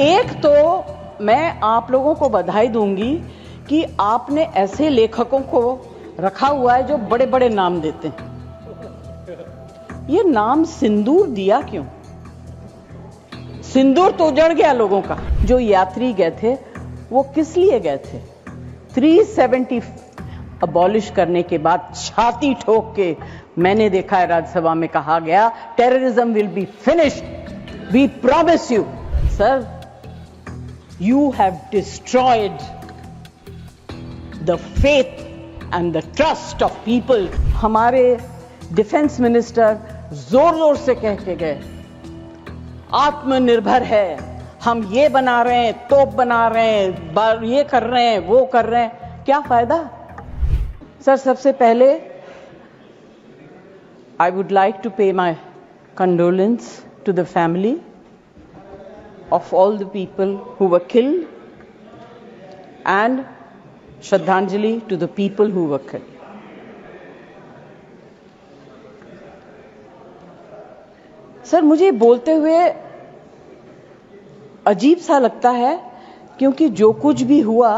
एक तो मैं आप लोगों को बधाई दूंगी कि आपने ऐसे लेखकों को रखा हुआ है जो बड़े बड़े नाम देते हैं। ये नाम सिंदूर दिया क्यों? सिंदूर तो उजड़ गया लोगों का। जो यात्री गए थे वो किस लिए गए थे? 370 अबॉलिश करने के बाद छाती ठोक के मैंने देखा है राज्यसभा में कहा गया terrorism will be finished, we promise you. Sir, you have destroyed the faith and the trust of people. हमारे डिफेंस मिनिस्टर जोर जोर से कह के गए आत्मनिर्भर है, हम ये बना रहे हैं, तोप बना रहे हैं, ये कर रहे हैं, वो कर रहे हैं, क्या फायदा? सर, सबसे पहले I would like to pay my condolence to the family of all the people who were killed and Shraddhanjali to the people who were killed. Sir, मुझे बोलते हुए अजीब सा लगता है क्योंकि जो कुछ भी हुआ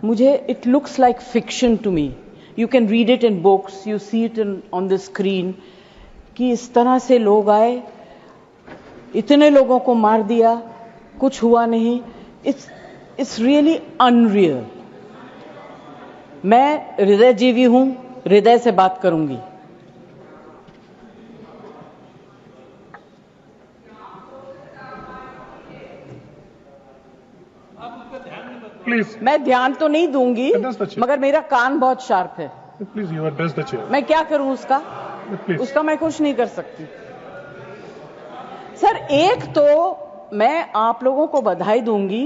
मुझे it looks like fiction to me. You can read it in books, you see it on the screen कि इस तरह से लोग आए, इतने लोगों को मार दिया, कुछ हुआ नहीं। It's really unreal. मैं हृदयजीवी हूं, हृदय से बात करूंगी। प्लीज, मैं ध्यान तो नहीं दूंगी मगर मेरा कान बहुत शार्प है। Please, you address the chair. मैं क्या करूं उसका? उसका मैं कुछ नहीं कर सकती। सर, एक तो मैं आप लोगों को बधाई दूंगी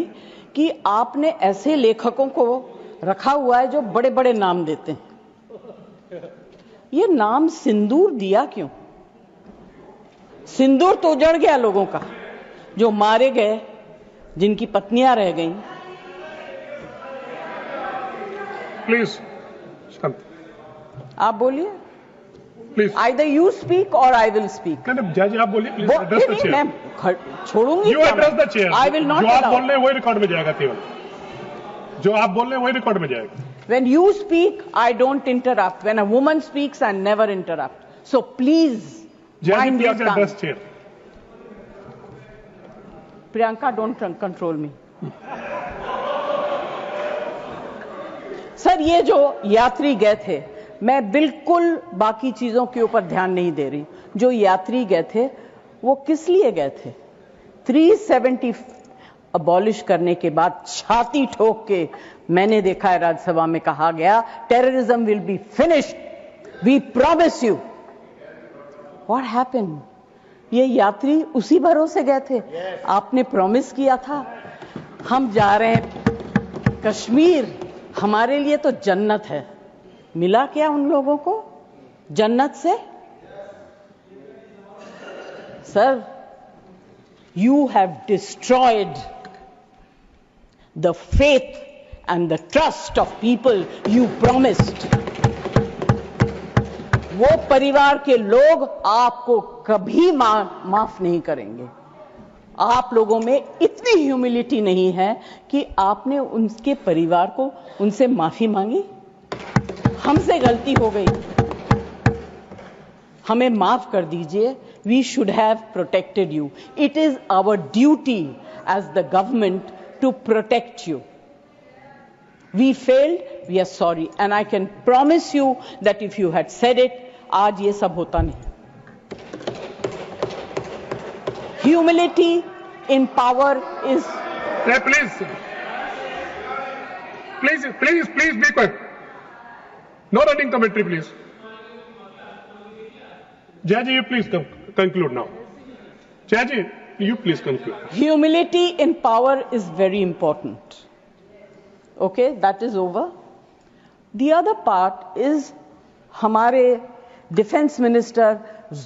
कि आपने ऐसे लेखकों को रखा हुआ है जो बड़े बड़े नाम देते हैं। ये नाम सिंदूर दिया क्यों? सिंदूर तो उजड़ गया लोगों का, जो मारे गए, जिनकी पत्नियां रह गईं। प्लीज शांत, आप बोलिए। प्लीज, आइदर यू स्पीक और आई विल स्पीक। जज आप बोलिए। Please address the chair. मैं छोड़ूंगी। You address the chair. I will not. जो आप बोल रहे हैं वही रिकॉर्ड में जाएगा। केवल जो आप बोल रहे हैं वही रिकॉर्ड में जाएगा। When you speak, I don't interrupt. When a woman speaks, I never interrupt. So please, mind your tongue. Address chair. Priyanka, don't control me. Sir, ये जो यात्री गए थे, मैं बिल्कुल बाकी चीजों के ऊपर ध्यान नहीं दे रही। जो यात्री गए थे वो किस लिए गए थे? 370 अबॉलिश करने के बाद छाती ठोक के मैंने देखा है राज्यसभा में कहा गया terrorism will be finished, we promise you. What happened? ये यात्री उसी भरोसे गए थे। आपने प्रॉमिस किया था हम जा रहे हैं कश्मीर, हमारे लिए तो जन्नत है। मिला क्या उन लोगों को जन्नत से? Sir, you have destroyed the faith and the trust of people you promised. वो परिवार के लोग आपको कभी माफ नहीं करेंगे। आप लोगों में इतनी ह्यूमिलिटी नहीं है कि आपने उनके परिवार को उनसे माफी मांगी। हमसे गलती हो गई, हमें माफ कर दीजिए। We should have protected you. It is our duty as the government to protect you. We failed, we are sorry. And I can promise you that if you had said it, आज ये सब होता नहीं। Humility in power is... Please be quiet. No running commentary, please. Jaji, you please conclude now. Jaji, you please conclude. Humility in power is very important. Okay, that is over. The other part is हमारे defence minister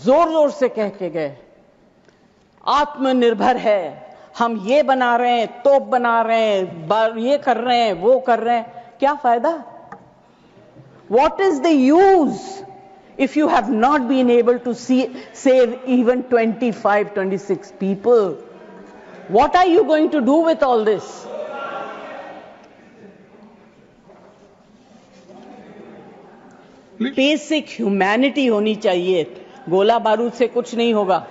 जोर जोर से कह के गए आत्मनिर्भर है, हम ये बना रहे हैं, तोप बना रहे हैं, ये कर रहे हैं, वो कर रहे हैं, क्या फायदा? What is the use if you have not been able to save even 25, 26 people? What are you going to do with all this? Please. Basic humanity होनी चाहिए. गोला बारूद से कुछ नहीं होगा.